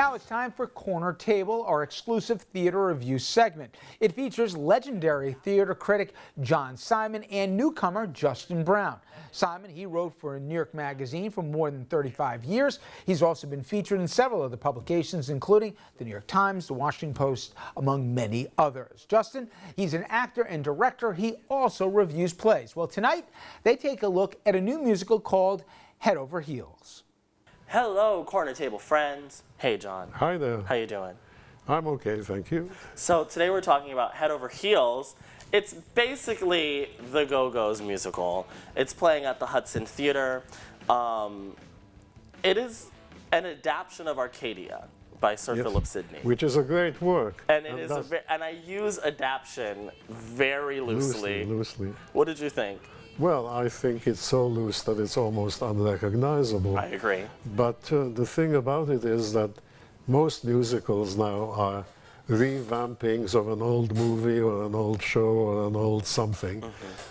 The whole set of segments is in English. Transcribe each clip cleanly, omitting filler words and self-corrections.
Now it's time for Corner Table, our exclusive theater review segment. It features legendary theater critic John Simon and newcomer Justin Brown. Simon, he wrote for New York Magazine for more than 35 years. He's also been featured in several other publications, including the New York Times, the Washington Post, among many others. Justin, he's an actor and director. He also reviews plays. Well, tonight they take a look at a new musical called Head Over Heels. Hello, Corner Table friends. Hey, John. Hi there. How you doing? I'm okay, thank you. So today we're talking about Head Over Heels. It's basically the Go-Go's musical. It's playing at the Hudson Theater. It is an adaptation of Arcadia by Sir Philip Sidney. Which is a great work. And it is, and I use adaptation very loosely. Loosely. What did you think? Well, I think it's so loose that it's almost unrecognizable. I agree. But the thing about it is that most musicals now are revampings of an old movie or an old show or an old something.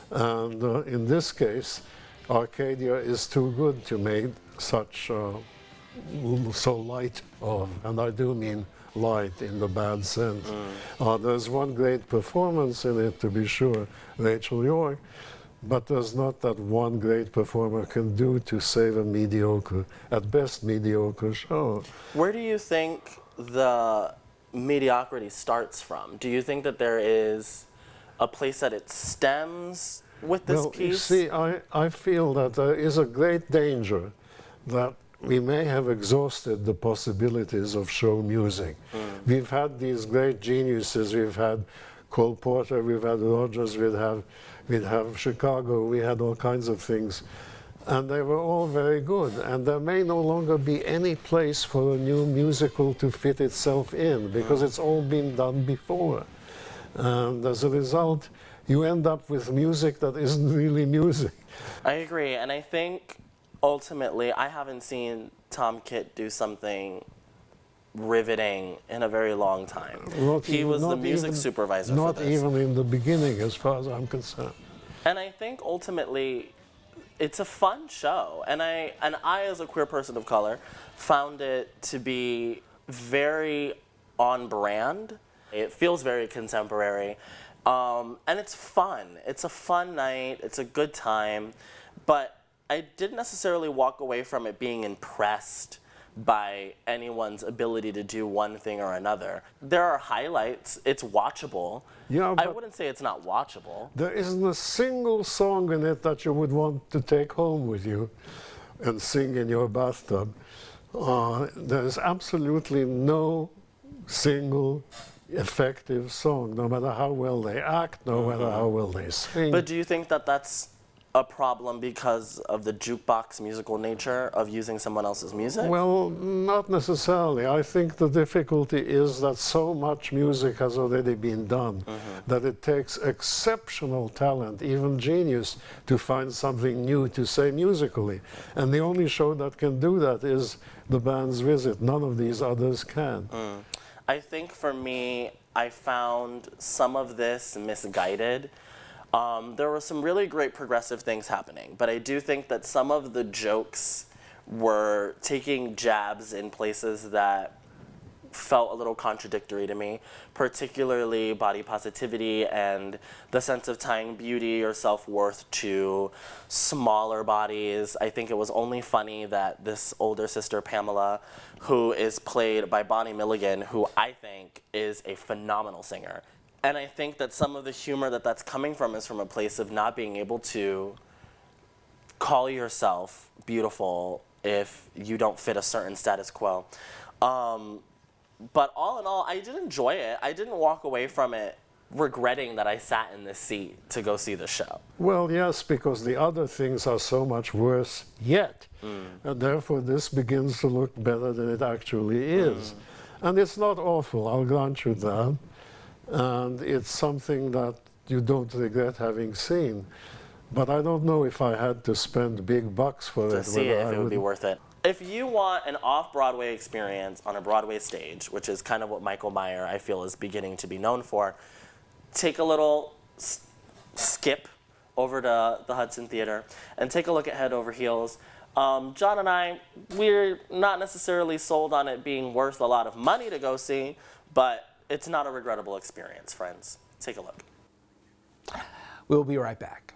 And in this case, Arcadia is too good to make such so light of, and I do mean light in the bad sense. There's one great performance in it, to be sure, Rachel York, but there's not that one great performer can do to save a mediocre, at best mediocre show. Where do you think the mediocrity starts from? Do you think that there is a place that it stems with this piece? You see, I feel that there is a great danger that we may have exhausted the possibilities of show music. We've had these great geniuses. We've had Cole Porter, we've had Rogers, we'd have Chicago, we had all kinds of things. And they were all very good. And there may no longer be any place for a new musical to fit itself in, because it's all been done before. And as a result, you end up with music that isn't really music. I agree, and I think ultimately, I haven't seen Tom Kitt do something riveting in a very long time. He was the music supervisor for this. Not even in the beginning, as far as I'm concerned. And I think ultimately, it's a fun show. And I, as a queer person of color, found it to be very on brand. It feels very contemporary. And it's fun. It's a fun night. It's a good time. But I didn't necessarily walk away from it being impressed by anyone's ability to do one thing or another. There are highlights. It's watchable. Yeah, I wouldn't say it's not watchable. There isn't a single song in it that you would want to take home with you and sing in your bathtub. There's absolutely no single effective song, no matter how well they act, no matter how well they sing. But do you think that that's a problem because of the jukebox musical nature of using someone else's music? Well, not necessarily. I think the difficulty is that so much music has already been done that it takes exceptional talent, even genius, to find something new to say musically. And the only show that can do that is The Band's Visit. None of these others can. I think for me, I found some of this misguided. There were some really great progressive things happening, but I do think that some of the jokes were taking jabs in places that felt a little contradictory to me, particularly body positivity and the sense of tying beauty or self-worth to smaller bodies. I think it was only funny that this older sister, Pamela, who is played by Bonnie Milligan, who I think is a phenomenal singer. And I think that some of the humor that's coming from is from a place of not being able to call yourself beautiful if you don't fit a certain status quo. But all in all, I did enjoy it. I didn't walk away from it regretting that I sat in this seat to go see the show. Well, yes, because the other things are so much worse yet. And therefore, this begins to look better than it actually is. And it's not awful, I'll grant you that. And it's something that you don't regret having seen. But I don't know if I had to spend big bucks for it. To see it, if it would be worth it. If you want an off-Broadway experience on a Broadway stage, which is kind of what Michael Meyer, I feel, is beginning to be known for, take a little skip over to the Hudson Theater and take a look at Head Over Heels. John and I, we're not necessarily sold on it being worth a lot of money to go see, but it's not a regrettable experience, friends. Take a look. We'll be right back.